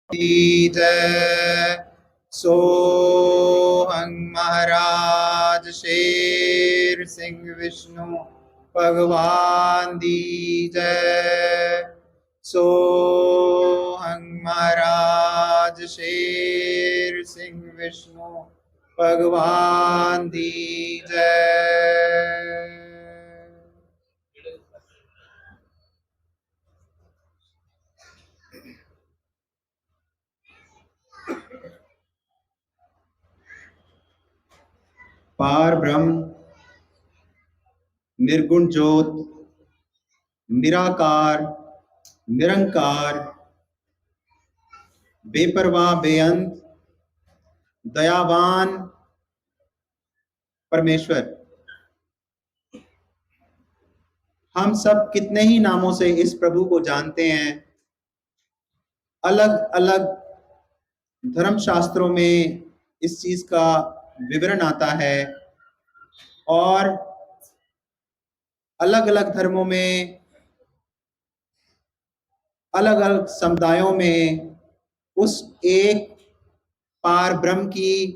की जय। सोहं महाराज शेर सिंह विष्णु भगवान दी जय। सोहं महाराज शेर सिंह विष्णु भगवान दी जय। पार ब्रह्म निर्गुण ज्योत निराकार निरंकार बेपरवाह बेअंत दयावान परमेश्वर, हम सब कितने ही नामों से इस प्रभु को जानते हैं। अलग अलग धर्म शास्त्रों में इस चीज का विवरण आता है और अलग अलग धर्मों में अलग अलग समुदायों में उस एक पार ब्रह्म की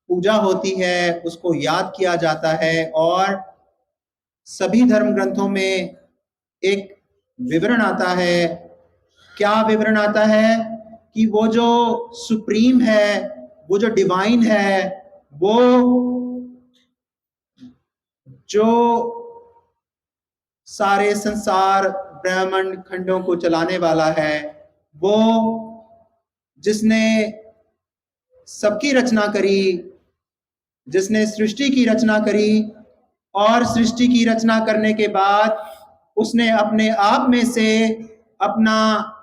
पूजा होती है, उसको याद किया जाता है। और सभी धर्म ग्रंथों में एक विवरण आता है। क्या विवरण आता है कि वो जो सुप्रीम है, वो जो डिवाइन है, वो जो सारे संसार ब्रह्मांड खंडों को चलाने वाला है, वो जिसने सबकी रचना करी, जिसने सृष्टि की रचना करी और सृष्टि की रचना करने के बाद उसने अपने आप में से अपना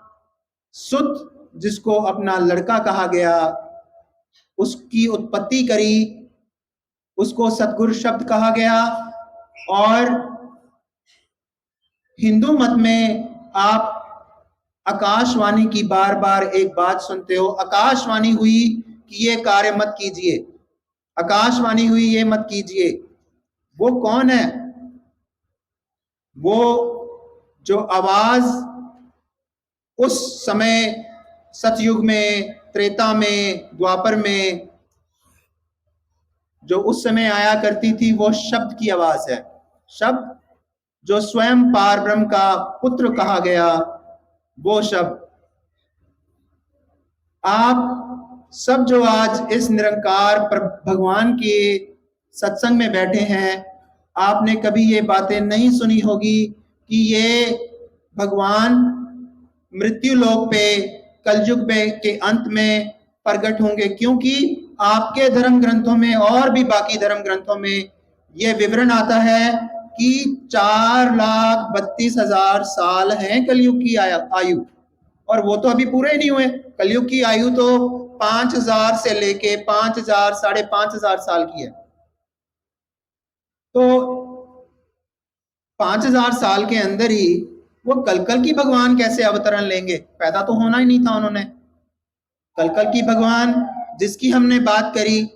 सुत, जिसको अपना लड़का कहा गया, उसकी उत्पत्ति करी, उसको सतगुरु शब्द कहा गया। और हिंदू मत में आप आकाशवाणी की बार बार एक बात सुनते हो, आकाशवाणी हुई कि ये कार्य मत कीजिए, आकाशवाणी हुई ये मत कीजिए। वो कौन है? वो जो आवाज उस समय सतयुग में, त्रेता में, द्वापर में जो उस समय आया करती थी, वो शब्द की आवाज है। शब्द जो स्वयं पार ब्रह्म का पुत्र कहा गया, वो शब्द। आप सब जो आज इस निरंकार पर भगवान के सत्संग में बैठे हैं, आपने कभी ये बातें नहीं सुनी होगी कि ये भगवान मृत्यु लोक पे कलयुग के अंत में प्रकट होंगे, क्योंकि आपके धर्म ग्रंथों में और भी बाकी धर्म ग्रंथों में ये विवरण आता है कि 4,32,000 साल हैं कलयुग की आयु, और वो तो अभी पूरे ही नहीं हुए। कलयुग की आयु तो 5,000 से लेके 5,000 5,500 साल की है। तो 5,000 साल के अंदर ही वो कल की भगवान कैसे अवतरण लेंगे? पैदा तो होना ही नहीं था उन्होंने। कल की भगवान जिसकी हमने बात करी,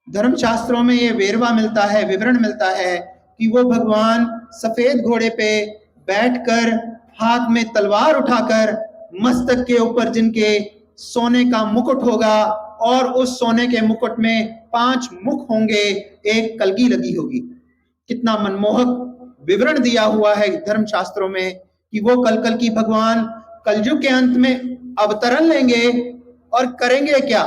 धर्म शास्त्रों में ये वेरवा मिलता है, विवरण मिलता है कि वो भगवान सफेद घोड़े पे बैठकर, हाथ में तलवार उठाकर, मस्तक के ऊपर जिनके सोने का मुकुट होगा और उस सोने के मुकुट में 5 मुख होंगे, एक कलगी लगी होगी। कितना मनमोहक विवरण दिया हुआ है धर्म शास्त्रों में कि वो कल की भगवान कलयुग के अंत में अवतरण लेंगे और करेंगे क्या?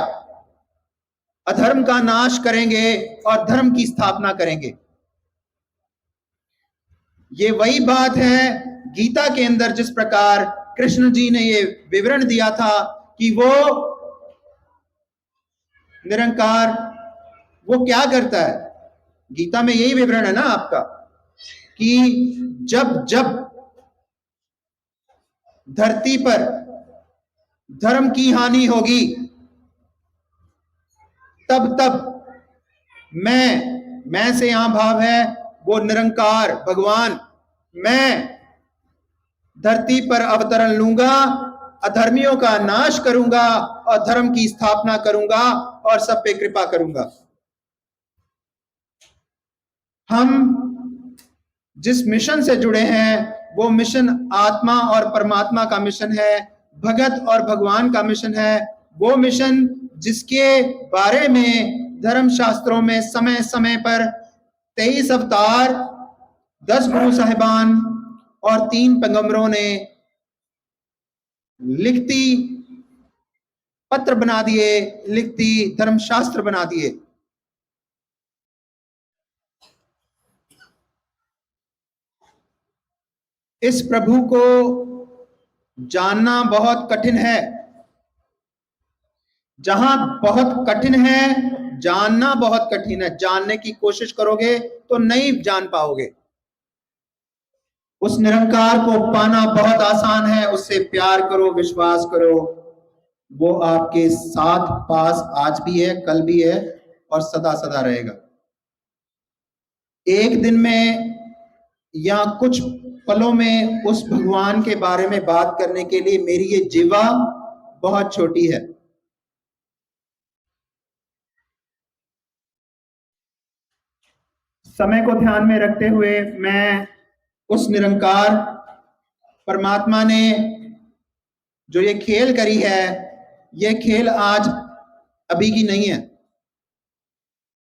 अधर्म का नाश करेंगे और धर्म की स्थापना करेंगे। ये वही बात है गीता के अंदर, जिस प्रकार कृष्ण जी ने ये विवरण दिया था कि वो निरंकार वो क्या करता है। गीता में यही विवरण है ना आपका कि जब जब धरती पर धर्म की हानि होगी, तब तब मैं से यहां भाव है वो निरंकार भगवान, मैं धरती पर अवतरण लूंगा, अधर्मियों का नाश करूंगा और धर्म की स्थापना करूंगा और सब पे कृपा करूंगा। हम जिस मिशन से जुड़े हैं वो मिशन आत्मा और परमात्मा का मिशन है, भगत और भगवान का मिशन है, वो मिशन जिसके बारे में धर्म शास्त्रों में समय समय पर 23 अवतार, 10 गुरु साहिबान और 3 पैगंबरों ने लिखती पत्र बना दिए, लिखती धर्मशास्त्र बना दिए। इस प्रभु को जानना बहुत कठिन है। जहां बहुत कठिन है, जानना बहुत कठिन है। जानने की कोशिश करोगे तो नहीं जान पाओगे। उस निरंकार को पाना बहुत आसान है। उससे प्यार करो, विश्वास करो, वो आपके साथ पास आज भी है, कल भी है और सदा सदा रहेगा। एक दिन में या कुछ पलों में उस भगवान के बारे में बात करने के लिए मेरी ये जीवा बहुत छोटी है। समय को ध्यान में रखते हुए मैं उस निरंकार परमात्मा ने जो ये खेल करी है, ये खेल आज अभी की नहीं है।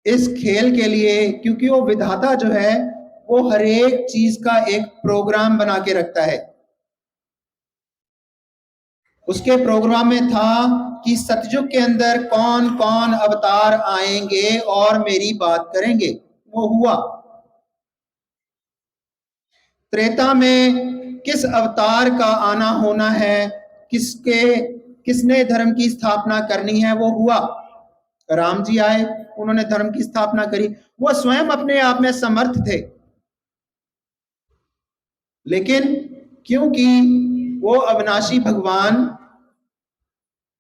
इस खेल के लिए, क्योंकि वो विधाता जो है वो हर एक चीज का एक प्रोग्राम बना के रखता है। उसके प्रोग्राम में था कि सतयुग के अंदर कौन कौन अवतार आएंगे और मेरी बात करेंगे। वो हुआ। त्रेता में किस अवतार का आना होना है, किसने धर्म की स्थापना करनी है, वो हुआ। राम जी आए, उन्होंने धर्म की स्थापना करी। वो स्वयं अपने आप में समर्थ थे, लेकिन क्योंकि वो अविनाशी भगवान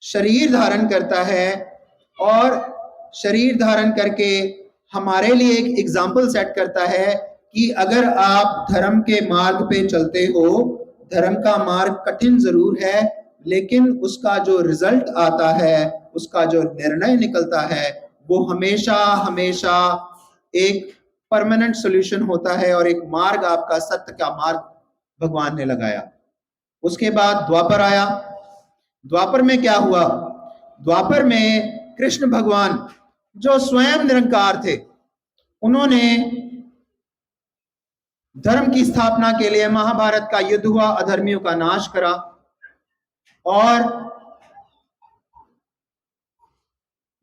शरीर धारण करता है और शरीर धारण करके हमारे लिए एक एग्जाम्पल सेट करता है कि अगर आप धर्म के मार्ग पे चलते हो, धर्म का मार्ग कठिन जरूर है, लेकिन उसका जो रिजल्ट आता है, उसका जो निर्णय निकलता है, वो हमेशा हमेशा एक परमानेंट सॉल्यूशन होता है और एक मार्ग, आपका सत्य का मार्ग भगवान ने लगाया। उसके बाद द्वापर आया। द्वापर में क्या हुआ? द्वापर में कृष्ण भगवान जो स्वयं निरंकार थे, उन्होंने धर्म की स्थापना के लिए महाभारत का युद्ध हुआ, अधर्मियों का नाश करा और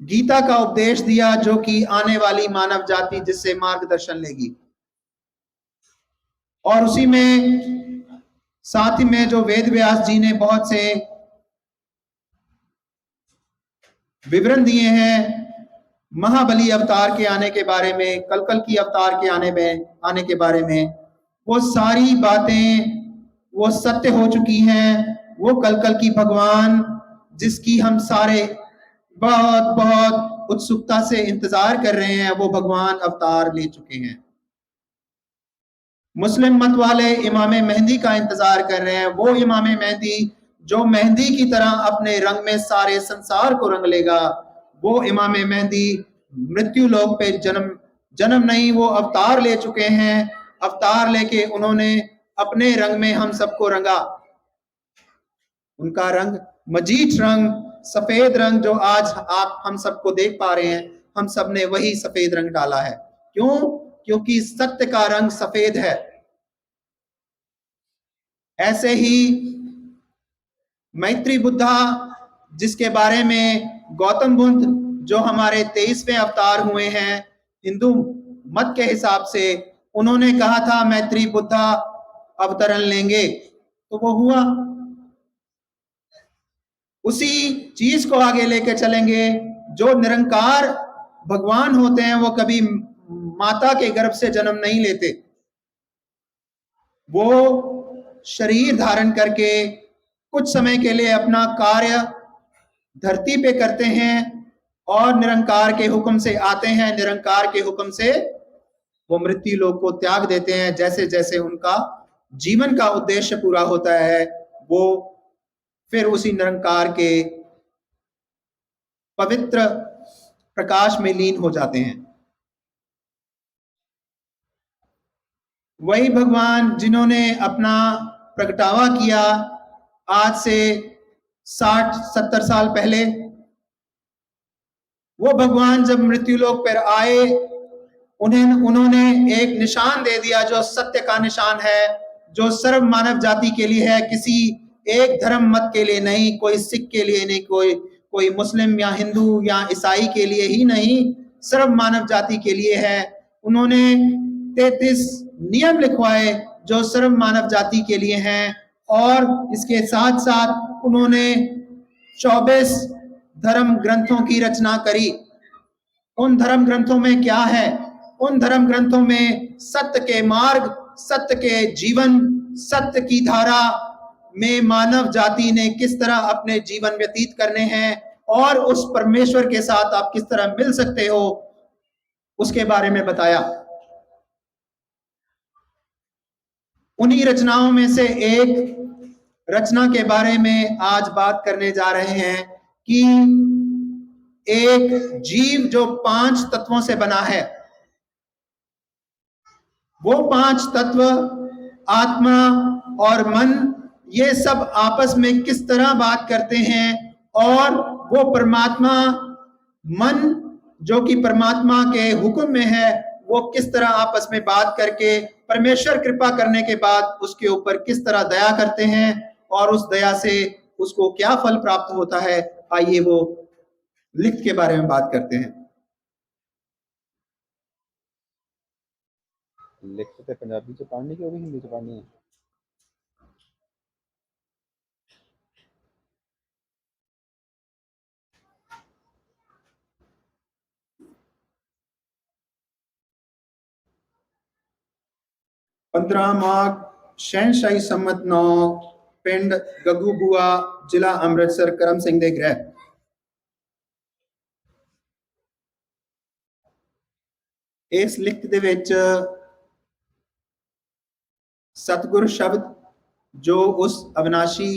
गीता का उपदेश दिया, जो कि आने वाली मानव जाति जिससे मार्गदर्शन लेगी। और उसी में साथ ही में जो वेद व्यास जी ने बहुत से विवरण दिए हैं महाबली अवतार के आने के बारे में, कलकल की अवतार के आने के बारे में, वो सारी बातें वो सत्य हो चुकी हैं। वो कलकल की भगवान जिसकी हम सारे बहुत बहुत उत्सुकता से इंतजार कर रहे हैं, वो भगवान अवतार ले चुके हैं। मुस्लिम मत वाले इमाम मेहंदी का इंतजार कर रहे हैं। वो इमाम मेहंदी जो मेहंदी की तरह अपने रंग में सारे संसार को रंग लेगा, वो इमाम मेहंदी मृत्यु लोक पे जन्म नहीं, वो अवतार ले चुके हैं। अवतार लेके उन्होंने अपने रंग में हम सबको रंगा। उनका रंग मजीठ रंग, सफेद रंग जो आज आप हम सबको देख पा रहे हैं, हम सब ने वही सफेद रंग डाला है। क्यों? क्योंकि सत्य का रंग सफेद है। ऐसे ही मैत्री बुद्धा, जिसके बारे में गौतम बुद्ध जो हमारे 23वें अवतार हुए हैं हिंदू मत के हिसाब से, उन्होंने कहा था मैत्री बुद्धा अवतरण लेंगे, तो वो हुआ। उसी चीज को आगे लेकर चलेंगे। जो निरंकार भगवान होते हैं वो कभी माता के गर्भ से जन्म नहीं लेते। वो शरीर धारण करके कुछ समय के लिए अपना कार्य धरती पे करते हैं और निरंकार के हुक्म से आते हैं। निरंकार के हुक्म से वो मृत्यु लोक को त्याग देते हैं। जैसे जैसे उनका जीवन का उद्देश्य पूरा होता है, वो फिर उसी निरंकार के पवित्र प्रकाश में लीन हो जाते हैं। वही भगवान जिन्होंने अपना प्रगटावा किया आज से 60-70 साल पहले। वो भगवान जब मृत्युलोक पर आए, उन्होंने एक निशान दे दिया जो सत्य का निशान है, जो सर्व मानव जाति के लिए है, किसी एक धर्म मत के लिए नहीं, कोई सिख के लिए नहीं, कोई मुस्लिम या हिंदू या ईसाई के लिए ही नहीं, सर्व मानव जाति के लिए है। उन्होंने 33 नियम लिखवाए जो सर्व मानव जाति के लिए हैं, और इसके साथ साथ उन्होंने 24 धर्म ग्रंथों की रचना करी। उन धर्म ग्रंथों में क्या है? उन धर्म ग्रंथों में सत्य के मार्ग, सत्य के जीवन, सत्य की धारा में मानव जाति ने किस तरह अपने जीवन व्यतीत करने हैं और उस परमेश्वर के साथ आप किस तरह मिल सकते हो, उसके बारे में बताया। उन्हीं रचनाओं में से एक रचना के बारे में आज बात करने जा रहे हैं कि एक जीव जो 5 तत्वों से बना है, वो 5 तत्व आत्मा और मन, ये सब आपस में किस तरह बात करते हैं, और वो परमात्मा मन जो कि परमात्मा के हुक्म में है, वो किस तरह आपस में बात करके परमेश्वर कृपा करने के बाद उसके ऊपर किस तरह दया करते हैं और उस दया से उसको क्या फल प्राप्त होता है। आइए वो लिखत के बारे में बात करते हैं। लिखत ते पंजाबी च पढ़नी कि हिंदी च पढ़नी है? पंद्रह माघ शहनशाही सम्मत 9, पिंड गग्गू बुआ, जिला ਅੰਮ੍ਰਿਤਸਰ, ਕਰਮ ਸਿੰਘ ਦੇ ਗ੍ਰਹਿ। इस लिखत ਦੇ ਵਿੱਚ सतगुरु शब्द जो उस अविनाशी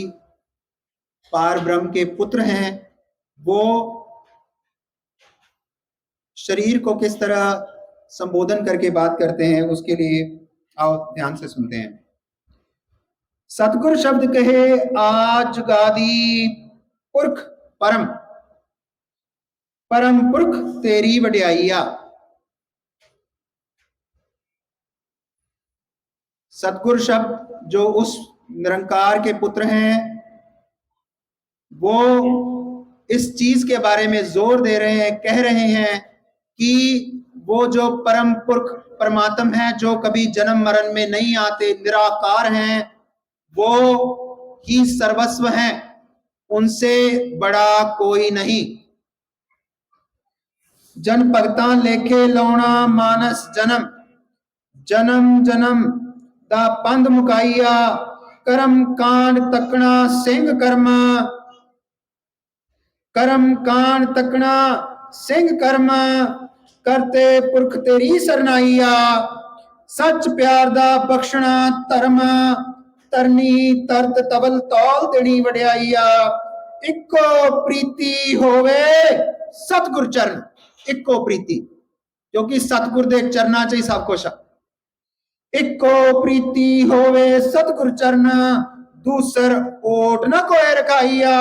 पार ब्रह्म के पुत्र हैं, वो शरीर को किस तरह संबोधन करके बात करते हैं, उसके लिए आओ ध्यान से सुनते हैं। सतगुरु शब्द कहे आज गादी पुरख परम, परम पुरख तेरी वड्याइया। सतगुरु शब्द जो उस निरंकार के पुत्र हैं, वो इस चीज के बारे में जोर दे रहे हैं, कह रहे हैं कि वो जो परम पुरख परमात्म है, जो कभी जन्म मरण में नहीं आते, निराकार हैं, वो ही सर्वस्व हैं, उनसे बड़ा कोई नहीं। जन भगता लेखे लाउना मानस जन्म, जन्म जन्म दा पंध मुकाइया, करम कांड तकना सिंह कर्मा, करम कांड तकना सिंह कर्मा, करते पुरख तेरी सरनाइया, सच प्यार दा बख्शना धर्म, तरनी तरत तबल तौल देनी वड्याइया। इको प्रीति होवे सतगुर चरण, इको प्रीति, क्योंकि सतगुर दे चरना च ही सब कुछ है। इको प्रीति होवे सतगुर चरण, दूसर ओट न कोई रखाइया,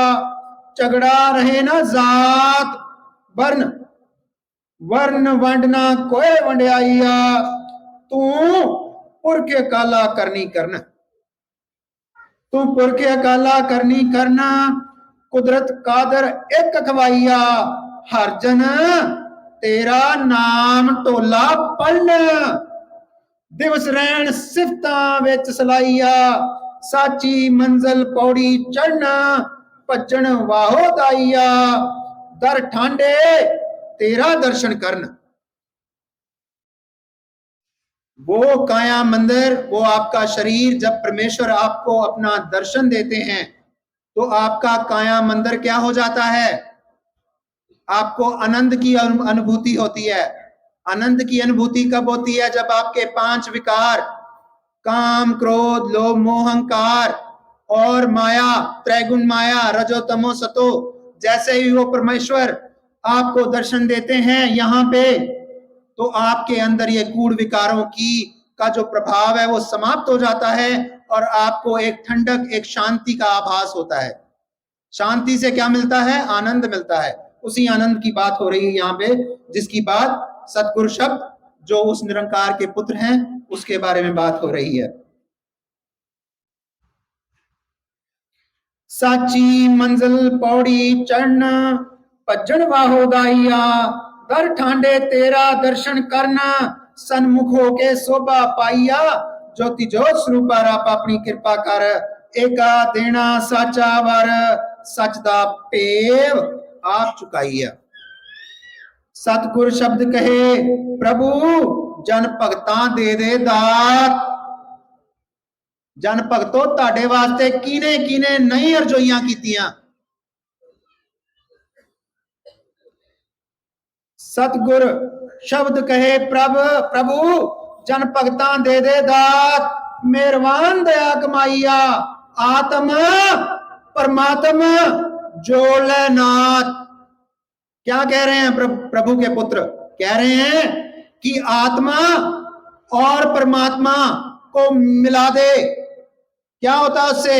झगड़ा रहे ना जात वर्ण, वर्ण वंडना कोई वंड्याइया, तू पुरख अकाला करनी करना, तू पुरख अकाला करनी करना, कुदरत कादर एक खवाइया, हर जन तेरा नाम टोला पढ़ना, दिवस रहन सिफतां विच सलाइया, साची मंजिल पौड़ी चढ़ना, भजन वाहो दाइया, दर ठांडे तेरा दर्शन करना। वो काया मंदिर, वो आपका शरीर, जब परमेश्वर आपको अपना दर्शन देते हैं तो आपका काया मंदिर क्या हो जाता है? आपको आनंद की अनुभूति होती है। आनंद की अनुभूति कब होती है? जब आपके 5 विकार, काम क्रोध लोभ मोह अहंकार और माया, त्रैगुण माया, रजो तमो सतो, जैसे ही वो परमेश्वर आपको दर्शन देते हैं यहाँ पे, तो आपके अंदर ये कूड़ विकारों का जो प्रभाव है वो समाप्त हो जाता है और आपको एक ठंडक, एक शांति का आभास होता है। शांति से क्या मिलता है? आनंद मिलता है। उसी आनंद की बात हो रही है यहाँ पे, जिसकी बात सतगुरु शब्द जो उस निरंकार के पुत्र हैं उसके बारे में बात हो रही है। साची मंजिल पौड़ी चढ़न भजन वाहो दाइया, दर ठांडे तेरा दर्शन करना सन्मुख होके शोभा पाइया। ज्योति जोत स्वरूपा रब अपनी कृपा कर, एका देना साचा वर, सच दा पेव आप चुकाइया। सतगुर शब्द कहे प्रभु जन भगतां दे दे दात। जन भगतो ताडे वास्ते कीने कीने नहीं अरजोइयां कीतियां। सतगुर शब्द कहे प्रभु जन भगतां दे दे दात, मेहरबान दया कमाइया, आत्म परमात्मा जोड़ ले नाथ। क्या कह रहे हैं प्रभु के पुत्र? कह रहे हैं कि आत्मा और परमात्मा को मिला दे। क्या होता है उससे?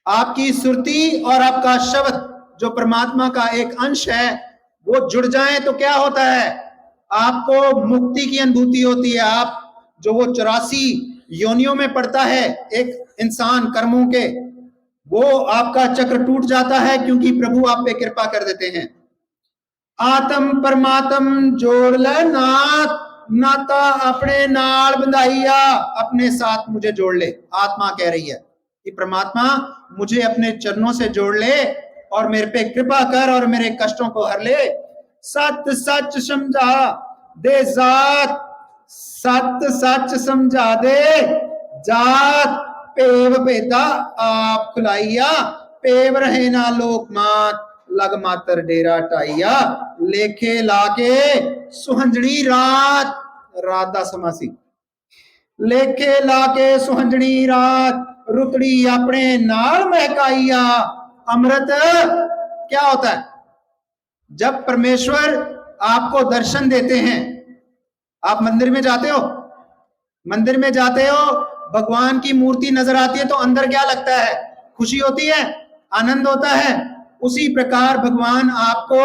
आपकी सुरती और आपका शब्द जो परमात्मा का एक अंश है वो जुड़ जाए तो क्या होता है? आपको मुक्ति की अनुभूति होती है। आप जो वो 84 योनियों में पड़ता है एक इंसान कर्मों के, वो आपका चक्र टूट जाता है क्योंकि प्रभु आप पे कृपा कर देते हैं। आत्म परमात्म जोड़ ले नाथ, नाता अपने नाल बंधाइया, अपने साथ मुझे जोड़ ले। आत्मा कह रही है कि परमात्मा मुझे अपने चरणों से जोड़ ले और मेरे पे कृपा कर और मेरे कष्टों को हर ले। सत सच समझा दे जात, सत सच समझा दे जात, पेव भेदा आप खुलाइया, पेव रहे ना लोक मात, लग मातर डेरा टाइया। लेखे लाके सुहंजनी रात, रात दा समासी, लेखे लाके सुहंजनी रात, रुतड़ी अपने नाल महकाइया। अमृत क्या होता है? जब परमेश्वर आपको दर्शन देते हैं, आप मंदिर में जाते हो, मंदिर में जाते हो, भगवान की मूर्ति नजर आती है तो अंदर क्या लगता है? खुशी होती है, आनंद होता है। उसी प्रकार भगवान आपको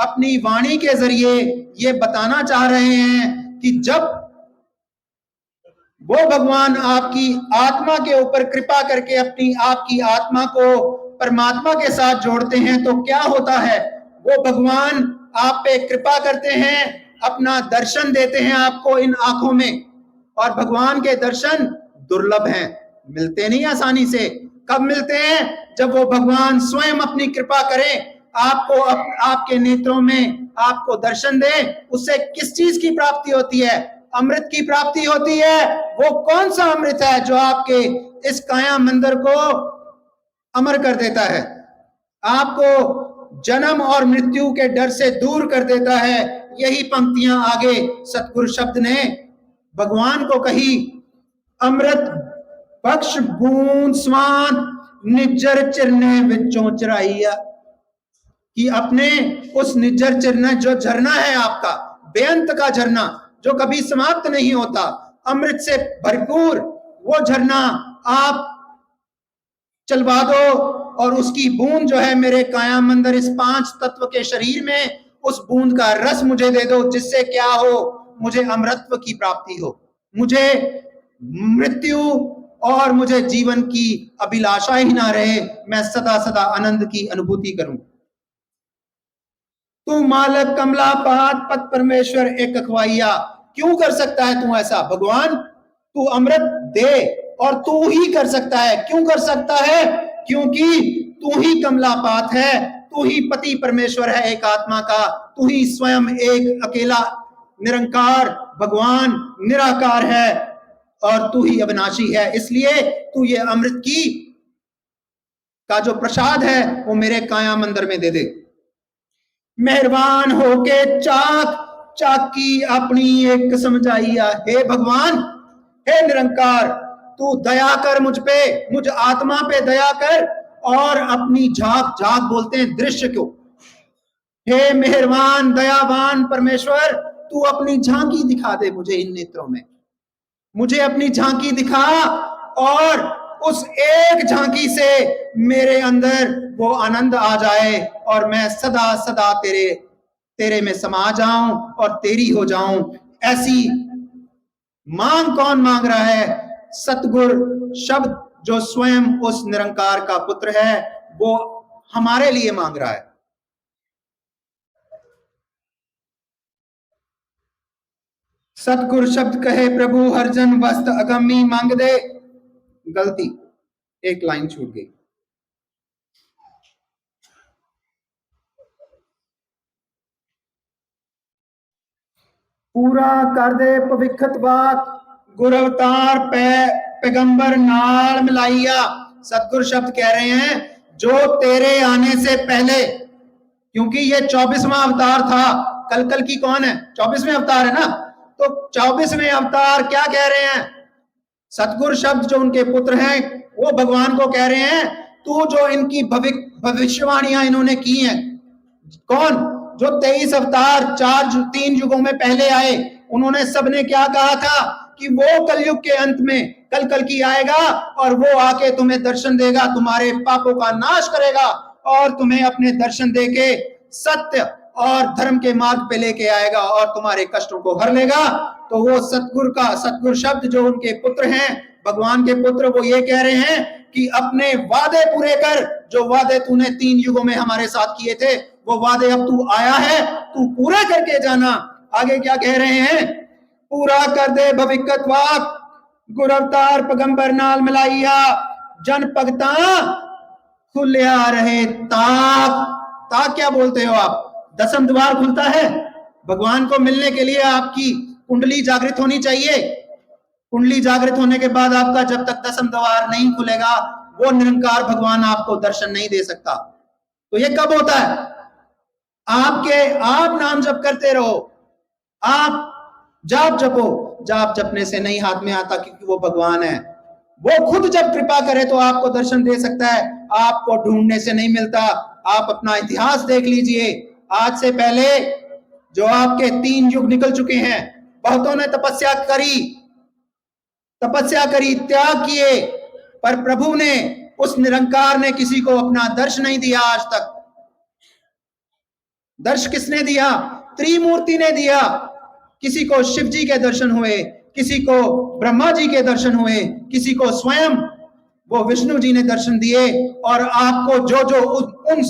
अपनी वाणी के जरिए ये बताना चाह रहे हैं कि जब वो भगवान आपकी आत्मा के ऊपर कृपा करके अपनी आपकी आत्मा को परमात्मा के साथ जोड़ते हैं तो क्या होता है? वो भगवान आप पे कृपा करते हैं, अपना दर्शन देते हैं आपको इन आंखों में। और भगवान के दर्शन दुर्लभ हैं, मिलते नहीं आसानी से। कब मिलते हैं? जब वो भगवान स्वयं अपनी कृपा करें, आपको आपके नेत्रों में आपको दर्शन दे। उससे किस चीज की प्राप्ति होती है? अमृत की प्राप्ति होती है। वो कौन सा अमृत है जो आपके इस काया मंदिर को अमर कर देता है, आपको जन्म और मृत्यु के डर से दूर कर देता है। यही पंक्तियां आगे सतगुरु शब्द ने भगवान को कही। अमृत बख्श बूंद स्वान निज्जर चिरने विचों चराइया, कि अपने उस निज्जर चिरने जो झरना है आपका बेअंत का झरना जो कभी समाप्त नहीं होता, अमृत से भरपूर वो झरना आप चलवा दो और उसकी बूंद जो है मेरे काया मंदिर इस 5 तत्व के शरीर में, उस बूंद का रस मुझे दे दो, जिससे क्या हो? मुझे अमृतत्व की प्राप्ति हो, मुझे मृत्यु और मुझे जीवन की अभिलाषा ही ना रहे, मैं सदा सदा आनंद की अनुभूति करूं। तू मालक कमला पात पत परमेश्वर एक अखवाइया। क्यों कर सकता है तू ऐसा भगवान? तू अमृत दे और तू ही कर सकता है। क्यों कर सकता है? क्योंकि तू ही कमलापात है, तू ही पति परमेश्वर है एक आत्मा का, तू ही स्वयं एक अकेला निरंकार भगवान निराकार है और तू ही अविनाशी है। इसलिए तू ये अमृत की का जो प्रसाद है वो मेरे काया मंदिर में दे दे। मेहरबान होके चाक चाकी अपनी एक समझाइया। हे भगवान, हे निरंकार, तू दया कर मुझ पे, मुझ आत्मा पे दया कर और अपनी झांक, झांक बोलते हैं दृश्य को। हे मेहरबान दयावान परमेश्वर, तू अपनी झांकी दिखा दे मुझे इन नेत्रों में, मुझे अपनी झांकी दिखा और उस एक झांकी से मेरे अंदर वो आनंद आ जाए और मैं सदा सदा तेरे में समा जाऊं और तेरी हो जाऊं। ऐसी मांग कौन मांग रहा है? सतगुर शब्द जो स्वयं उस निरंकार का पुत्र है, वो हमारे लिए मांग रहा है। सतगुर शब्द कहे प्रभु हर जन वस्त अगमी मांग दे। गलती, एक लाइन छूट गई। पूरा कर दे पविखत बात गुर अवतार पैगंबर नाल मिलाइया। सतगुर शब्द कह रहे हैं जो तेरे आने से पहले, क्योंकि ये 24वां अवतार था। कल की कौन है? 24वें अवतार है ना। तो 24वें अवतार क्या कह रहे हैं? सतगुर शब्द जो उनके पुत्र हैं वो भगवान को कह रहे हैं तू जो इनकी भविष्यवाणियां इन्होंने की हैं, कौन? जो 23 अवतार 3 युगों में पहले आए, उन्होंने सबने क्या कहा था कि वो कलयुग के अंत में कल की आएगा और वो आके तुम्हें दर्शन देगा, तुम्हारे पापों का नाश करेगा और तुम्हें अपने दर्शन देके सत्य और धर्म के मार्ग पे लेके आएगा और तुम्हारे कष्टों को हर लेगा। तो वो सतगुर शब्द जो उनके पुत्र हैं, भगवान के पुत्र, वो ये कह रहे हैं कि अपने वादे पूरे कर। जो वादे तूने 3 युगों में हमारे साथ किए थे, वो वादे अब तू आया है, तू पूरा करके जाना। आगे क्या कह रहे हैं? पूरा कर दे भविकत वाक गुर अवतार पैगंबर नाल मिलाइया जन भगता खुलिया रहे ताक क्या बोलते हो आप? 10म द्वार खुलता है। भगवान को मिलने के लिए आपकी कुंडली जागृत होनी चाहिए। कुंडली जागृत होने के बाद आपका जब तक 10म द्वार नहीं खुलेगा, वो निरंकार भगवान आपको दर्शन नहीं दे सकता। तो ये कब होता है? आप नाम जप करते रहो, आप जाप जपो। जाप जपने से नहीं हाथ में आता, क्योंकि वो भगवान है। वो खुद जब कृपा करे तो आपको दर्शन दे सकता है, आपको ढूंढने से नहीं मिलता। आप अपना इतिहास देख लीजिए। आज से पहले जो आपके 3 युग निकल चुके हैं, बहुतों ने तपस्या करी, त्याग किए, पर प्रभु ने, उस निरंकार ने किसी को अपना दर्श नहीं दिया आज तक। दर्श किसने दिया? त्रिमूर्ति ने दिया। किसी को शिव जी के दर्शन हुए, किसी को ब्रह्मा जी के दर्शन हुए, किसी को स्वयं वो विष्णु जी ने दर्शन दिए। और आपको जो उन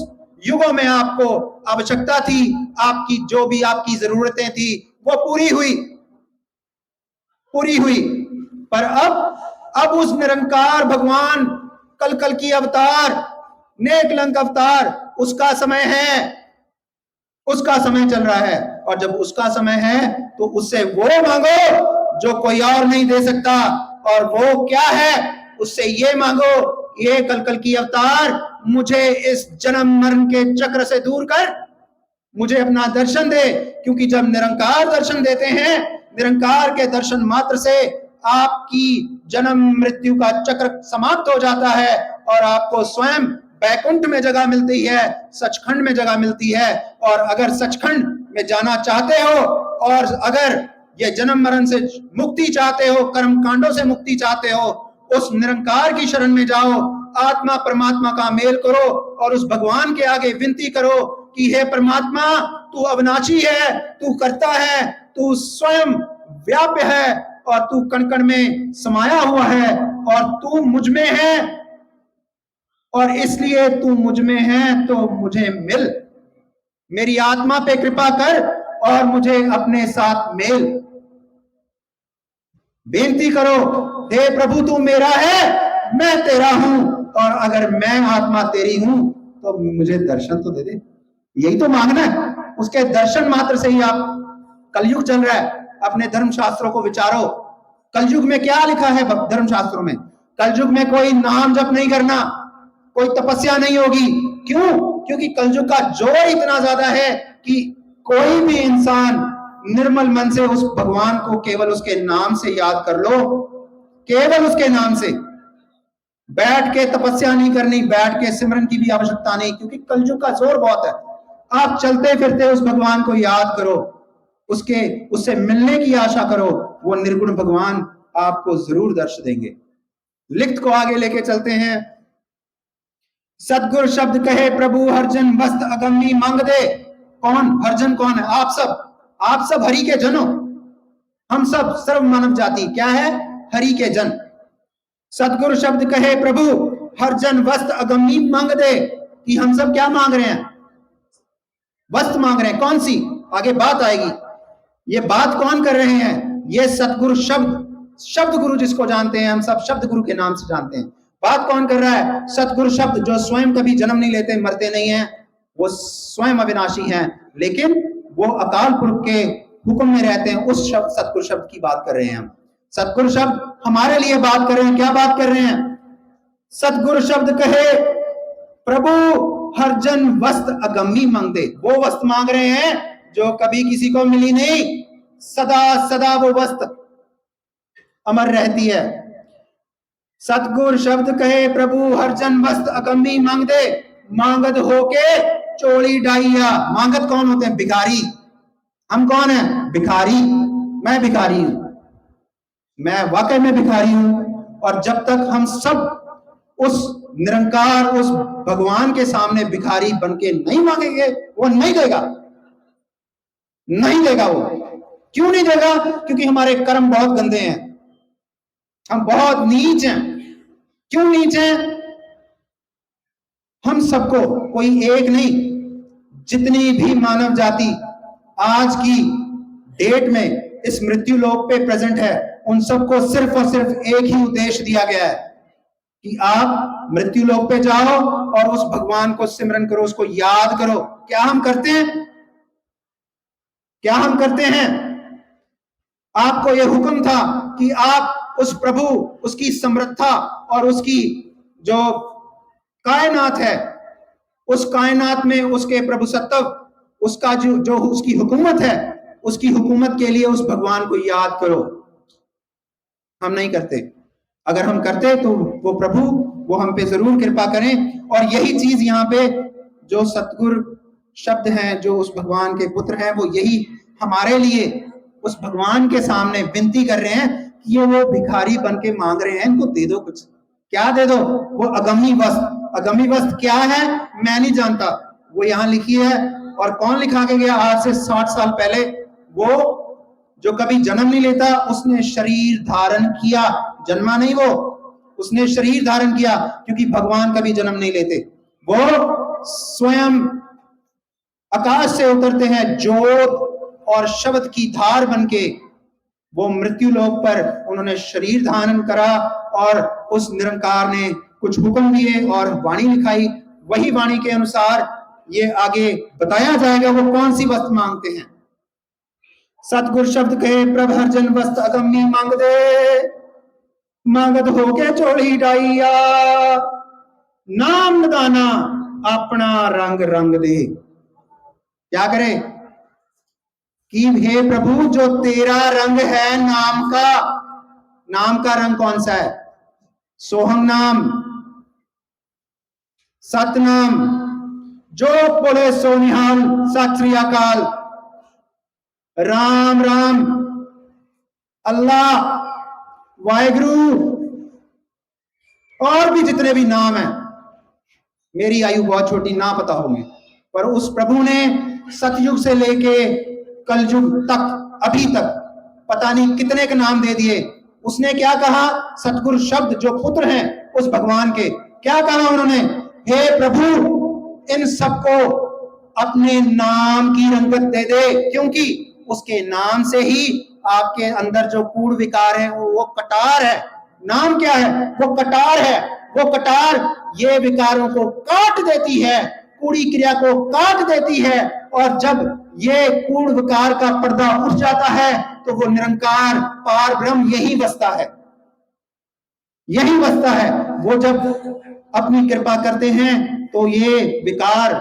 युगों में आपको आवश्यकता थी, आपकी जो भी आपकी जरूरतें थी, वो पूरी हुई। पर अब उस निरंकार भगवान कल की अवतार, नेकलंक अवतार, उसका समय है, उसका समय चल रहा है। और जब उसका समय है तो उससे वो मांगो जो कोई और नहीं दे सकता। और वो क्या है? उससे ये मांगो, ये कल की अवतार, मुझे इस जन्म मरण के चक्र से दूर कर, मुझे अपना दर्शन दे। क्योंकि जब निरंकार दर्शन देते हैं, निरंकार के दर्शन मात्र से आपकी जन्म मृत्यु का चक्र समाप्त हो जाता है और आपको स्वयं बैकुंठ में जगह मिलती है, सचखंड में जगह मिलती है। और अगर सचखंड में जाना चाहते हो और अगर ये जन्म मरण से मुक्ति चाहते हो, कर्म कांडों से मुक्ति चाहते हो, उस निरंकार की शरण में जाओ, आत्मा परमात्मा का मेल करो और उस भगवान के आगे विनती करो कि हे परमात्मा, तू अविनाशी है, तू करता है, तू स्वयं व्याप्य है और तू कण कण में समाया हुआ है और तू मुझ में है, और इसलिए तू मुझ में है तो मुझे मिल, मेरी आत्मा पे कृपा कर और मुझे अपने साथ मेल। बेनती करो, हे प्रभु तू मेरा है, मैं तेरा हूं, और अगर मैं आत्मा तेरी हूं तो मुझे दर्शन तो दे दे। यही तो मांगना है। उसके दर्शन मात्र से ही आप, कलयुग चल रहा है, अपने धर्म शास्त्रों को विचारो। कलयुग में क्या लिखा है धर्म शास्त्रों में? कलयुग में कोई नाम जप नहीं करना, कोई तपस्या नहीं होगी। क्यों? क्योंकि कलयुग का जोर इतना ज्यादा है कि कोई भी इंसान निर्मल मन से उस भगवान को केवल उसके नाम से याद कर लो, केवल उसके नाम से। बैठ के तपस्या नहीं करनी, बैठ के सिमरन की भी आवश्यकता नहीं, क्योंकि कलयुग का जोर बहुत है। आप चलते फिरते उस भगवान को याद करो, उससे मिलने की आशा करो, वो निर्गुण भगवान आपको जरूर दर्श देंगे। लिखत को आगे लेके चलते हैं। सतगुरु शब्द कहे प्रभु हरजन वस्त अगम्मी मांग दे। कौन हरजन? कौन है? आप सब हरि के जन हो। हम सब सर्व मानव जाति क्या है? हरि के जन। सतगुरु शब्द कहे प्रभु हरजन वस्त अगम्मी मांग दे, कि हम सब क्या मांग रहे हैं? वस्त मांग रहे हैं। कौन सी? आगे बात आएगी। ये बात कौन कर रहे हैं? ये सतगुरु शब्द गुरु जिसको जानते हैं हम सब शब्द गुरु के नाम से जानते हैं। बात कौन कर रहा है? सतगुरु शब्द, जो स्वयं कभी जन्म नहीं लेते, मरते नहीं हैं, वो स्वयं अविनाशी हैं, लेकिन वो अकाल पुरख के हुक्म में रहते हैं। उस सतगुरु शब्द की बात कर रहे हैं हम। सतगुरु शब्द हमारे लिए बात कर रहे हैं। क्या बात कर रहे हैं? सतगुरु शब्द कहे प्रभु हरजन वस्त अगम्मी मांग दे। वो वस्त मांग रहे हैं जो कभी किसी को मिली नहीं, सदा सदा वो वस्त अमर रहती है। सतगुरु शब्द कहे प्रभु हरजन वस्त अगम्मी मांग दे, मांगत होके चोली डाइया। मांगत कौन होते हैं? भिखारी। हम कौन है? भिखारी। मैं भिखारी हूं, मैं वाकई में भिखारी हूं। और जब तक हम सब उस निरंकार, उस भगवान के सामने भिखारी बन के नहीं मांगेंगे, वो नहीं देगा, नहीं देगा। वो क्यों नहीं देगा? क्योंकि हमारे कर्म बहुत गंदे हैं, हम बहुत नीच हैं। क्यों नीच हैं? हम सबको, कोई एक नहीं, जितनी भी मानव जाति आज की डेट में इस मृत्यु लोक पे प्रेजेंट है, उन सबको सिर्फ और सिर्फ एक ही उद्देश्य दिया गया है कि आप मृत्यु लोक पे जाओ और उस भगवान को सिमरन करो, उसको याद करो। क्या हम करते हैं? क्या हम करते हैं? आपको यह हुक्म था कि आप उस प्रभु, उसकी समृद्धता और उसकी जो कायनात है, उस कायनात में उसके प्रभु सत्व, उसका जो उसकी हुकूमत है, उसकी हुकूमत के लिए उस भगवान को याद करो। हम नहीं करते। अगर हम करते तो वो प्रभु, वो हम पे जरूर कृपा करें। और यही चीज यहाँ पे जो सतगुरु शब्द हैं, जो उस भगवान के पुत्र हैं, वो यही हमारे लिए उस भगवान के सामने विनती कर रहे हैं कि ये वो भिखारी बन के मांग रहे हैं, इनको दे दो कुछ। क्या दे दो? वो अगम्मी वस्त। अगम्मी वस्त क्या है? मैं नहीं जानता, वो यहाँ लिखी है। और कौन लिखा के गया आज से 60 साल पहले? वो जो कभी जन्म नहीं लेता, उसने शरीर धारण किया। जन्मा नहीं वो, उसने शरीर धारण किया, क्योंकि भगवान कभी जन्म नहीं लेते। वो स्वयं आकाश से उतरते हैं, जोत और शब्द की धार बनके। वो मृत्यु लोक पर उन्होंने शरीर धारण करा और उस निरंकार ने कुछ हुक्म दिए और वाणी लिखाई। वही वाणी के अनुसार ये आगे बताया जाएगा वो कौन सी वस्तु मांगते हैं। सतगुरु शब्द कहे प्रभ हरजन वस्त अगम्मी मांग दे, मांगत होके चोली डाइया। नाम दाना अपना रंग रंग दे। क्या करे? कि हे प्रभु, जो तेरा रंग है नाम का, नाम का रंग कौन सा है? सोहम नाम, सतनाम। जो बोले सो निहाल, सत श्री अकाल, राम राम, अल्लाह, वाहेगुरु, और भी जितने भी नाम हैं। मेरी आयु बहुत छोटी, ना पता होंगे, पर उस प्रभु ने सतयुग से लेके कलयुग तक, अभी तक पता नहीं कितने के नाम दे दिए। उसने क्या कहा? सतगुरु शब्द जो पुत्र हैं उस भगवान के, क्या कहा उन्होंने? हे प्रभु, इन सबको अपने नाम की रंगत दे दे, क्योंकि उसके नाम से ही आपके अंदर जो कूड़ विकार है वो कटार है। नाम क्या है? वो कटार है। वो कटार ये विकारों को काट देती है, कूड़ी क्रिया को काट देती है। और जब ये कूड़ विकार का पर्दा उठ जाता है तो वो निरंकार पार ब्रह्म यही बसता है, यही बसता है। वो जब अपनी कृपा करते हैं तो ये विकार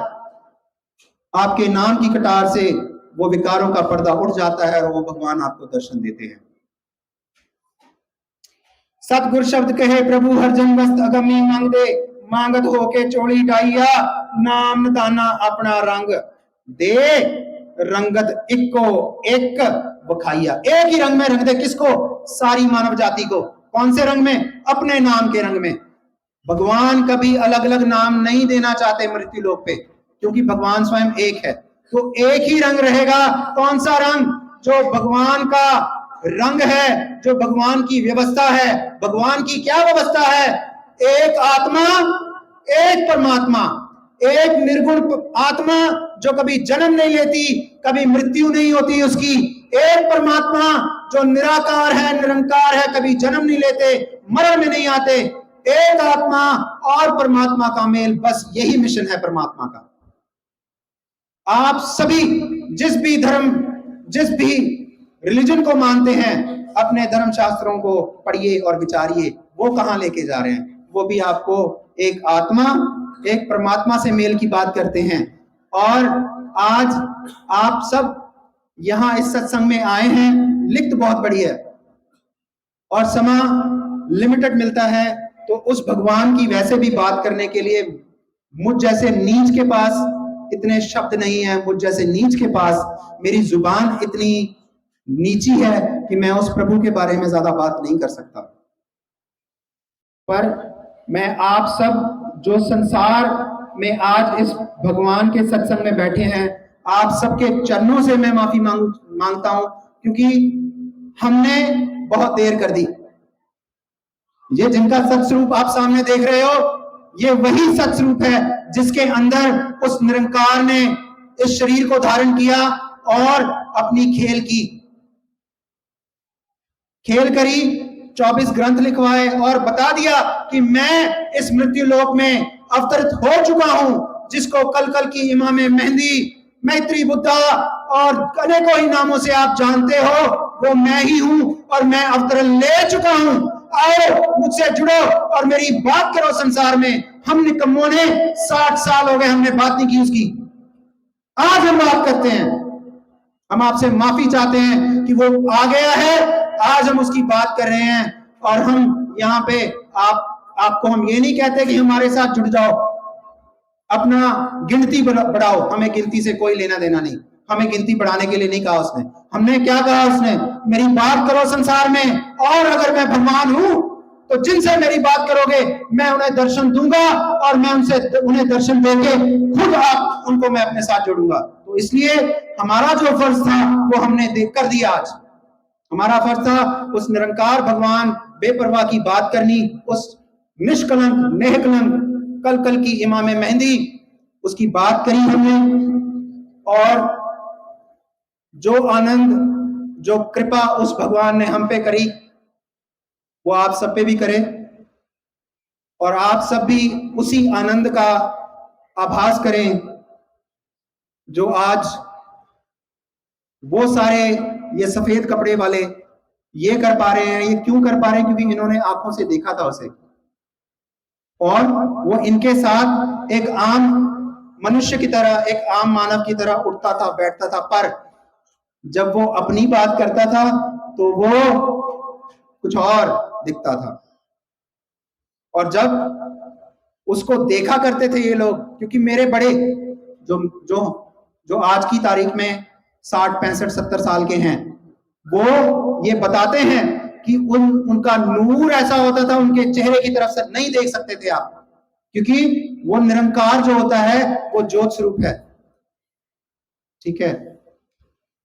आपके नाम की कटार से वो विकारों का पर्दा उठ जाता है और वो भगवान आपको दर्शन देते हैं। सतगुरु शब्द कहे प्रभु हरजन वस्त अगम्मी मांग दे, मांगत होके चोली डाइया। नाम दाना अपना रंग दे, रंगत इको एक बखाइया। एक ही रंग में रंग दे। किसको? सारी मानव जाति को। कौन से रंग में? अपने नाम के रंग में। भगवान कभी अलग अलग नाम नहीं देना चाहते मृत्यु लोक पे, क्योंकि भगवान स्वयं एक है। तो एक ही रंग रहेगा। कौन सा रंग? जो भगवान का रंग है, जो भगवान की व्यवस्था है। भगवान की क्या व्यवस्था है? एक आत्मा, एक परमात्मा, एक निर्गुण आत्मा जो कभी जन्म नहीं लेती, कभी मृत्यु नहीं होती उसकी। एक परमात्मा जो निराकार है, निरंकार है, कभी जन्म नहीं लेते, मरण में नहीं आते। एक आत्मा और परमात्मा का मेल, बस यही मिशन है परमात्मा का। आप सभी जिस भी धर्म, जिस भी रिलीजन को मानते हैं, अपने धर्म शास्त्रों को पढ़िए और विचारिए, वो कहां लेके जा रहे हैं। वो भी आपको एक आत्मा, एक परमात्मा से मेल की बात करते हैं। और आज आप सब यहां इस सत्संग में आए हैं, लिखत बहुत बड़ी है और समय लिमिटेड मिलता है, तो उस भगवान की वैसे भी बात करने के लिए मुझ जैसे नीच के पास इतने शब्द नहीं है, मुझ जैसे नीच के पास मेरी जुबान इतनी नीची है कि मैं उस प्रभु के बारे में ज्यादा बात नहीं कर सकता। पर मैं आप सब जो संसार में आज इस भगवान के सत्संग में बैठे हैं, आप सबके चरणों से मैं माफी मांगता हूं, क्योंकि हमने बहुत देर कर दी। ये जिनका सत्स्वरूप आप सामने देख रहे हो, ये वही सत्स्वरूप है जिसके अंदर उस निरंकार ने इस शरीर को धारण किया और अपनी खेल करी, 24 ग्रंथ लिखवाए और बता दिया कि मैं इस मृत्यु लोक में अवतरित हो चुका हूं, जिसको कल कल की इमाम मेहंदी, मैत्री बुद्धा और अनेकों ही नामों से आप जानते हो, वो मैं ही हूं और मैं अवतरण ले चुका हूं। आओ मुझसे जुड़ो और मेरी बात करो संसार में। हम निकम्मों ने 60 साल हो गए, हमने बात नहीं की उसकी। आज हम बात करते हैं, हम आपसे माफी चाहते हैं कि वो आ गया है, आज हम उसकी बात कर रहे हैं। और हम यहाँ पे आपको हम ये नहीं कहते कि हमारे साथ जुड़ जाओ, अपना गिनती बढ़ाओ, हमें गिनती से कोई लेना देना नहीं। हमें गिनती बढ़ाने के लिए नहीं कहा उसने। हमने क्या कहा? उसने मेरी बात करो संसार में, और अगर मैं भगवान हूं तो जिनसे मेरी बात करोगे मैं उन्हें दर्शन दूंगा और मैं उन्हें दर्शन देके खुद आप उनको मैं अपने साथ जोड़ूंगा। तो इसलिए हमारा जो फर्ज था वो हमने कर दिया। आज हमारा फर्ज था उस निरंकार भगवान बेपरवाह की बात करनी, उस निष्कलंक नेहकलंक कल कल की इमाम मेहंदी, उसकी बात करी हमने। और जो आनंद, जो कृपा उस भगवान ने हम पे करी, वो आप सब पे भी करे और आप सब भी उसी आनंद का आभास करें जो आज वो सारे ये सफेद कपड़े वाले ये कर पा रहे हैं। ये क्यों कर पा रहे हैं? क्योंकि इन्होंने आंखों से देखा था उसे, और वो इनके साथ एक आम मनुष्य की तरह, एक आम मानव की तरह उठता था, बैठता था। पर जब वो अपनी बात करता था तो वो कुछ और दिखता था। और जब उसको देखा करते थे ये लोग, क्योंकि मेरे बड़े जो जो जो आज की तारीख में 60, 65, 70 साल के हैं, वो ये बताते हैं कि उनका नूर ऐसा होता था, उनके चेहरे की तरफ से नहीं देख सकते थे आप, क्योंकि वो निरंकार जो होता है वो ज्योत स्वरूप है। ठीक है,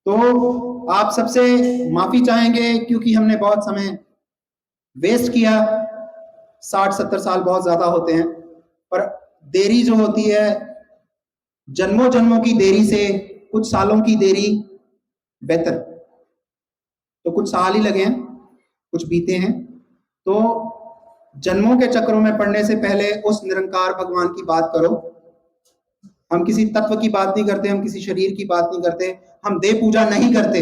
तो आप सबसे माफी चाहेंगे क्योंकि हमने बहुत समय वेस्ट किया। 60-70 साल बहुत ज्यादा होते हैं, पर देरी जो होती है, जन्मों जन्मों की देरी से कुछ सालों की देरी बेहतर। तो कुछ साल ही लगे हैं, कुछ बीते हैं, तो जन्मों के चक्रों में पड़ने से पहले उस निरंकार भगवान की बात करो। हम किसी तत्व की बात नहीं करते, हम किसी शरीर की बात नहीं करते, हम देह पूजा नहीं करते,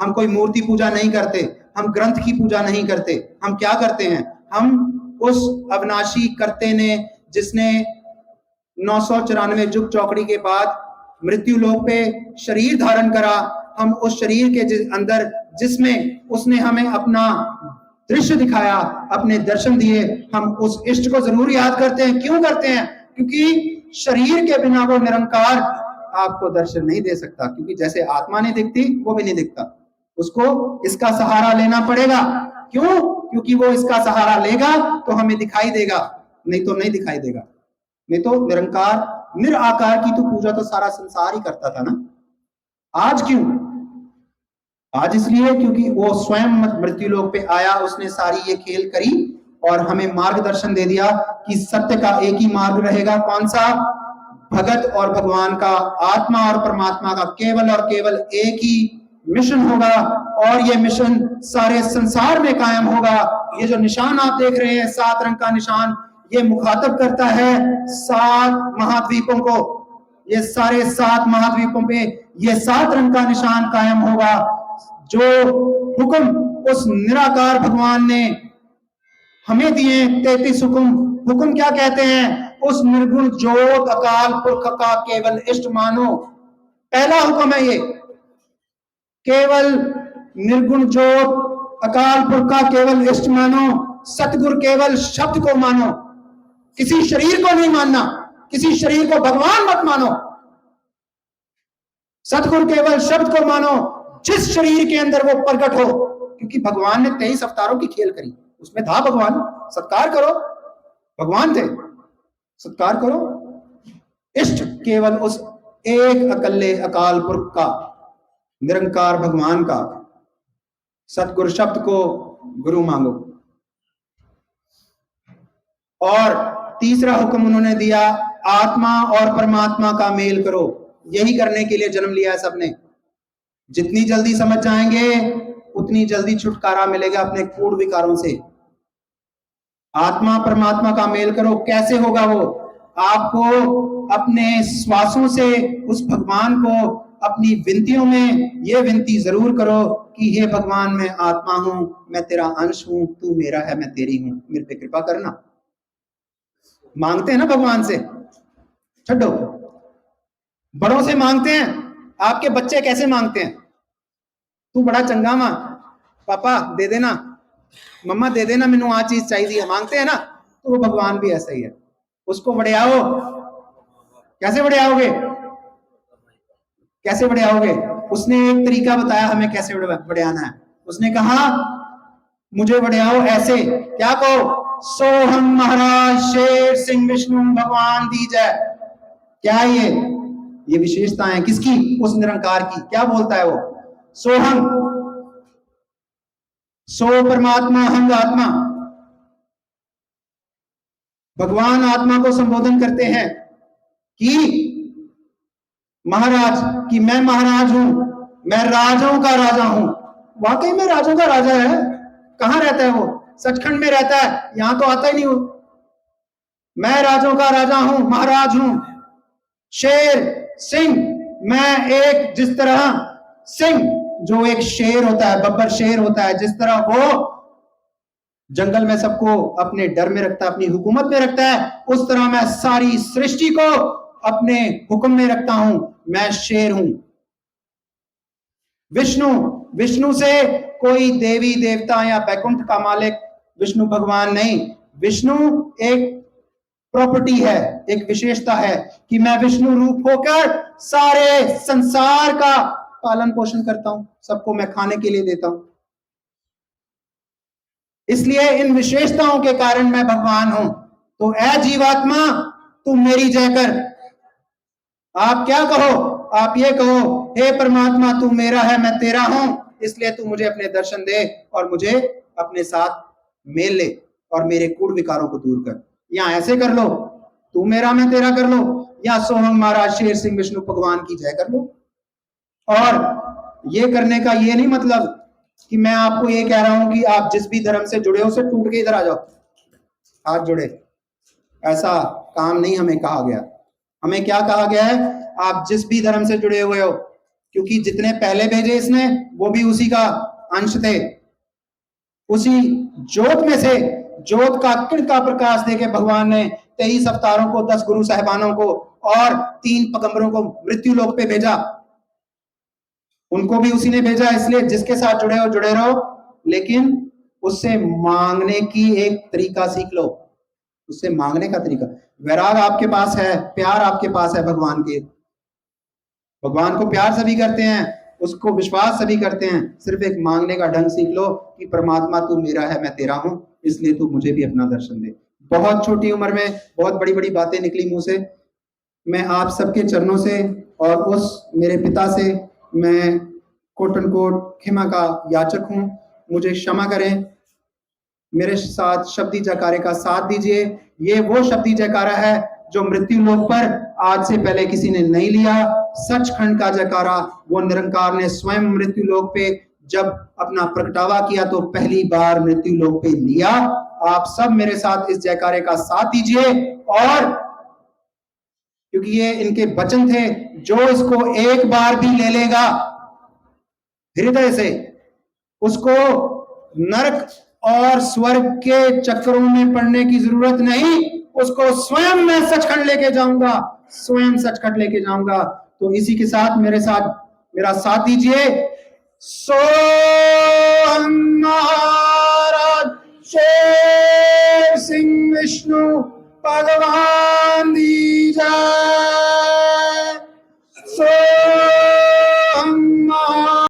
हम कोई मूर्ति पूजा नहीं करते, हम ग्रंथ की पूजा नहीं करते। हम क्या करते हैं? हम उस अविनाशी कर्ते ने, जिसने 994 जुग चौकड़ी के बाद मृत्यु लोक पे शरीर धारण करा, हम उस शरीर के अंदर जिसमें उसने हमें अपना दृश्य दिखाया, अपने दर्शन दिए, हम उस इष्ट को जरूर याद करते हैं। क्यों करते हैं? क्योंकि शरीर के बिना वो निरंकार आपको दर्शन नहीं दे सकता, क्योंकि जैसे आत्मा नहीं दिखती वो भी नहीं दिखता, उसको इसका सहारा लेना पड़ेगा। क्यों? क्योंकि वो इसका सहारा लेगा तो हमें दिखाई देगा, नहीं तो नहीं दिखाई देगा। नहीं तो निरंकार निराकार की तो पूजा तो सारा संसार ही करता था ना। आज क्यों? आज इसलिए क्योंकि वो स्वयं मृत्यु लोक पे आया, उसने सारी ये खेल करी और हमें मार्गदर्शन दे दिया कि सत्य का एक ही मार्ग रहेगा। कौन सा? भगत और भगवान का, आत्मा और परमात्मा का केवल और केवल एक ही मिशन होगा, और ये मिशन सारे संसार में कायम होगा। ये जो निशान आप देख रहे हैं, 7 रंग का निशान, ये मुखातब करता है 7 महाद्वीपों को। ये सारे 7 महाद्वीपों पे ये 7 रंग का निशान कायम होगा। जो हुक्म उस निराकार भगवान ने हमें दिए, 33 हुक्म। हुक्म क्या कहते हैं? उस निर्गुण ज्योत अकाल पुरख का केवल इष्ट मानो। पहला हुक्म है ये, केवल निर्गुण ज्योत अकाल पुरख का केवल इष्ट मानो। सतगुरु केवल शब्द को मानो, किसी शरीर को नहीं मानना, किसी शरीर को भगवान मत मानो। सतगुरु केवल शब्द को मानो, जिस शरीर के अंदर वो प्रकट हो। क्योंकि भगवान ने 23 अवतारों की खेल करी, उसमें था भगवान। सत्कार करो, भगवान थे, सत्कार करो। इष्ट केवल उस एक अकल्ले अकाल पुरख का, निरंकार भगवान का। सतगुरु शब्द को गुरु मांगो। और तीसरा हुक्म उन्होंने दिया, आत्मा और परमात्मा का मेल करो। यही करने के लिए जन्म लिया है सबने। जितनी जल्दी समझ जाएंगे उतनी जल्दी छुटकारा मिलेगा अपने कूड़ विकारों से। आत्मा परमात्मा का मेल करो। कैसे होगा वो? आपको अपने श्वासों से उस भगवान को अपनी विनतियों में ये विनती जरूर करो कि हे भगवान, मैं आत्मा हूं, मैं तेरा अंश हूं, तू मेरा है, मैं तेरी हूं, मेरे पे कृपा करना। मांगते हैं ना भगवान से, छड्डो, बड़ों से मांगते हैं। आपके बच्चे कैसे मांगते हैं? तू बड़ा चंगा मां, पापा दे देना, मम्मा दे देना, मैनू आ चीज चाहिए, मांगते हैं ना। तो वो भगवान भी ऐसा ही है। उसको बढ़ियाओ। कैसे बढ़ियाओगे? कैसे बढ़ियाओगे? उसने एक तरीका बताया हमें कैसे बढ़ियाना है। उसने कहा मुझे बढ़ियाओ ऐसे। क्या कहो? सोहम महाराज शेर सिंह विष्णु भगवान दी जय। क्या ये विशेषताएं किसकी? उस निरंकार की। क्या बोलता है वो? सोहम, सो परमात्मा, हंग आत्मा। भगवान आत्मा को संबोधन करते हैं कि महाराज, कि मैं महाराज हूं, मैं राजाओं का राजा हूं। वाकई में राजाओं का राजा है। कहां रहता है वो? सचखंड में रहता है, यहां तो आता ही नहीं हो। मैं राजाओं का राजा हूं, महाराज हूं। शेर सिंह, मैं एक, जिस तरह सिंह जो एक शेर होता है, बब्बर शेर होता है, जिस तरह वो जंगल में सबको अपने डर में रखता है, अपनी हुकूमत में रखता है, उस तरह मैं सारी सृष्टि को अपने हुक्म में रखता हूं। मैं शेर हूं। विष्णु, विष्णु से कोई देवी देवता या बैकुंठ का मालिक विष्णु भगवान नहीं। विष्णु एक प्रॉपर्टी है, एक विशेषता है कि मैं विष्णु रूप होकर सारे संसार का पालन पोषण करता हूं, सबको मैं खाने के लिए देता हूं। इसलिए इन विशेषताओं के कारण मैं भगवान हूं। तो ऐ जीवात्मा, तू मेरी जय कर। आप क्या कहो? आप ये कहो, हे परमात्मा, तू मेरा है, मैं तेरा हूं, इसलिए तू मुझे अपने दर्शन दे और मुझे अपने साथ मेल ले और मेरे कूड़ विकारों को दूर कर। या ऐसे कर लो, तू मेरा मैं तेरा कर लो, या सोहम महाराज शेर सिंह विष्णु भगवान की जय कर लो। और ये करने का ये नहीं मतलब कि मैं आपको ये कह रहा हूं कि आप जिस भी धर्म से जुड़े हो उसे टूट के इधर आ जाओ, हाथ जुड़े। ऐसा काम नहीं हमें कहा गया। हमें क्या कहा गया है? आप जिस भी धर्म से जुड़े हुए हो, क्योंकि जितने पहले भेजे इसने वो भी उसी का अंश थे। उसी ज्योत में से, ज्योत का किरण का प्रकाश देके भगवान ने 23 अवतारों को, 10 गुरु साहिबानों को और 3 पैगंबरों को मृत्यु लोक पे भेजा। उनको भी उसी ने भेजा। इसलिए जिसके साथ जुड़े हो जुड़े रहो, लेकिन उससे मांगने की एक तरीका सीख लो। उससे मांगने का तरीका, वैराग आपके पास है, प्यार आपके पास है भगवान के। भगवान को प्यार सभी करते हैं, उसको विश्वास सभी करते हैं, सिर्फ एक मांगने का ढंग सीख लो कि परमात्मा तू मेरा है, मैं तेरा हूं, इसलिए तू मुझे भी अपना दर्शन दे। बहुत छोटी उम्र में बहुत बड़ी बड़ी बातें निकली मुंह से। मैं आप सबके चरणों से और उस मेरे पिता से मैं कोट अनकोट क्षमा का याचक हूं, मुझे क्षमा करें। मेरे साथ शब्दी जयकारे का साथ दीजिए। ये वो शब्दी जयकारा है जो मृत्यु लोक पर आज से पहले किसी ने नहीं लिया। सचखंड का जयकारा वो निरंकार ने स्वयं मृत्यु लोक पे जब अपना प्रगटावा किया तो पहली बार मृत्यु लोक पे लिया। आप सब मेरे साथ इस जयकारे का साथ दीजिए, और क्योंकि ये इनके वचन थे, जो इसको एक बार भी ले लेगा हृदय से, उसको नरक और स्वर्ग के चक्करों में पड़ने की जरूरत नहीं, उसको स्वयं मैं सचखंड लेके जाऊंगा, स्वयं सचखंड लेके जाऊंगा। तो इसी के साथ मेरा साथ दीजिए। सो महाराज शेर सिंह विष्णु भगवान दी जय।